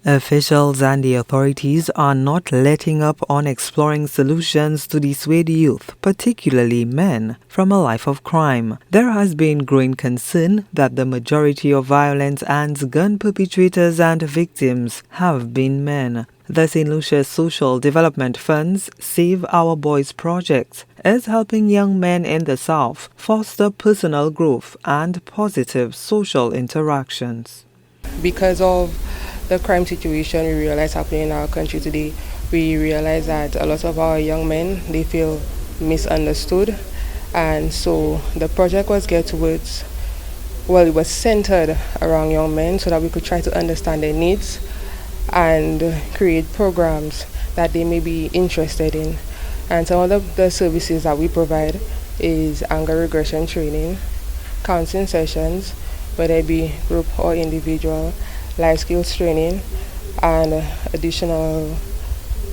Officials and the authorities are not letting up on exploring solutions to dissuade youth, particularly men, from a life of crime. There has been growing concern that the majority of violent and gun perpetrators and victims have been men. The St. Lucia Social Development Fund's Save Our Boys project is helping young men in the South foster personal growth and positive social interactions. Because of the crime situation we realize happening in our country today, we realize that a lot of our young men, they feel misunderstood. And so the project was geared towards, it was centered around young men so that we could try to understand their needs and create programs that they may be interested in. And some of the services that we provide is anger regression training, counseling sessions, whether it be group or individual, life skills training, and additional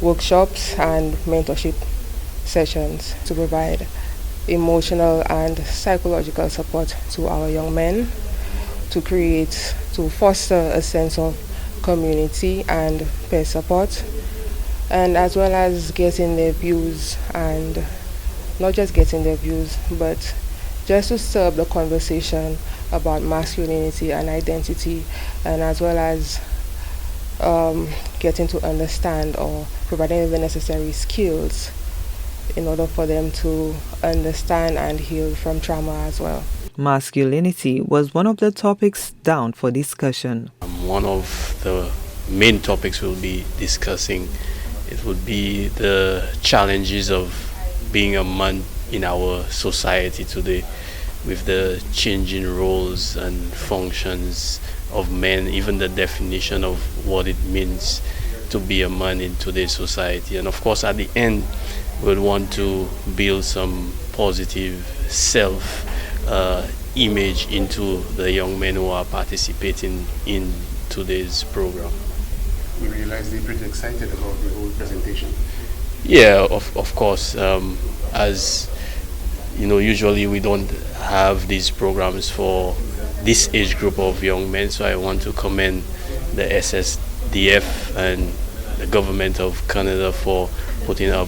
workshops and mentorship sessions to provide emotional and psychological support to our young men, to foster a sense of community and peer support, and as well as getting their views, and not just getting their views, but just to stir up the conversation about masculinity and identity, and as well as getting to understand or providing the necessary skills in order for them to understand and heal from trauma as well. Masculinity was one of the topics down for discussion. One of the main topics we'll be discussing, it would be the challenges of being a man in our society today, with the changing roles and functions of men, even the definition of what it means to be a man in today's society. And of course, at the end, we'd want to build some positive self-image into the young men who are participating in today's program. We realize they're pretty excited about the whole presentation. Yeah, of course. As you know, usually we don't have these programs for this age group of young men, so I want to commend the Ssdf and the government of Canada for putting up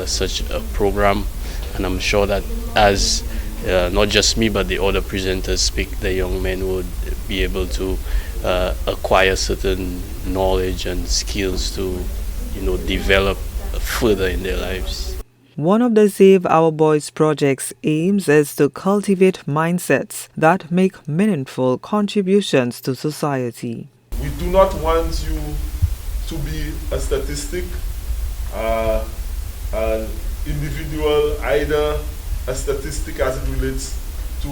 such a program, and I'm sure that as not just me but the other presenters speak, the young men would be able to acquire certain knowledge and skills to develop further in their lives. One of the Save Our Boys project's aims is to cultivate mindsets that make meaningful contributions to society. We do not want you to be a statistic, an individual, either a statistic as it relates to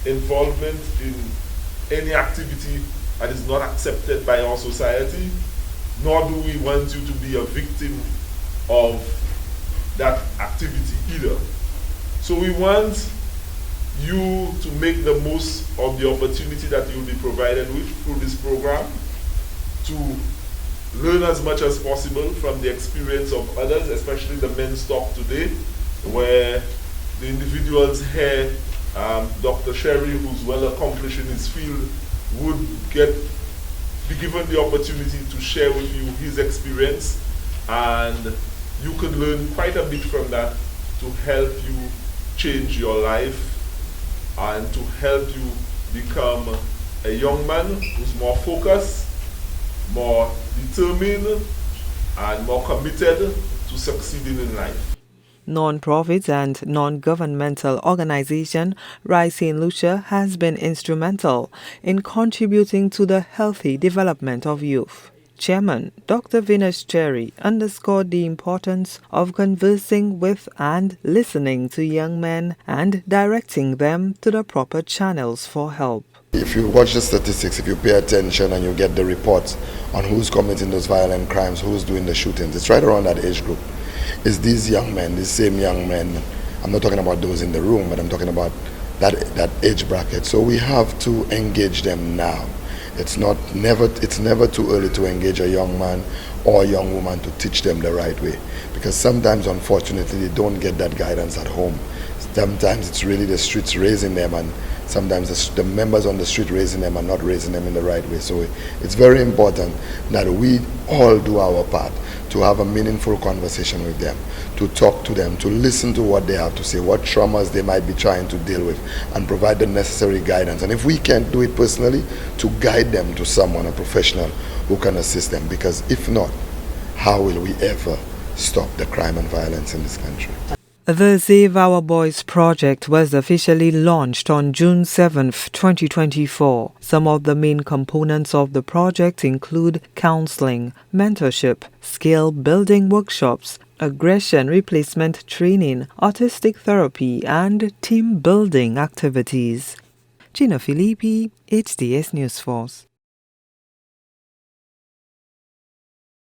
involvement in any activity that is not accepted by our society, nor do we want you to be a victim of that activity either. So we want you to make the most of the opportunity that you'll be provided with through this program, to learn as much as possible from the experience of others, especially the men's talk today, where the individuals here, Dr. Sherry, who's well accomplished in his field, would be given the opportunity to share with you his experience, and you could learn quite a bit from that to help you change your life and to help you become a young man who's more focused, more determined, and more committed to succeeding in life. Non-profit and non-governmental organization Rise St. Lucia has been instrumental in contributing to the healthy development of youth. Chairman Dr. Venus Cherry underscored the importance of conversing with and listening to young men and directing them to the proper channels for help. If you watch the statistics, if you pay attention and you get the reports on who's committing those violent crimes, who's doing the shootings, it's right around that age group. It's these young men, these same young men. I'm not talking about those in the room, but I'm talking about that age bracket. So we have to engage them now. It's never too early to engage a young man or a young woman to teach them the right way, because sometimes, unfortunately, they don't get that guidance at home. Sometimes it's really the streets raising them, and sometimes the members on the street raising them and not raising them in the right way. So it's very important that we all do our part to have a meaningful conversation with them, to talk to them, to listen to what they have to say, what traumas they might be trying to deal with, and provide the necessary guidance. And if we can't do it personally, to guide them to someone, a professional, who can assist them. Because if not, how will we ever stop the crime and violence in this country? The Save Our Boys project was officially launched on June 7, 2024. Some of the main components of the project include counseling, mentorship, skill-building workshops, aggression replacement training, autistic therapy, and team-building activities. Gina Filippi, HDS News Force.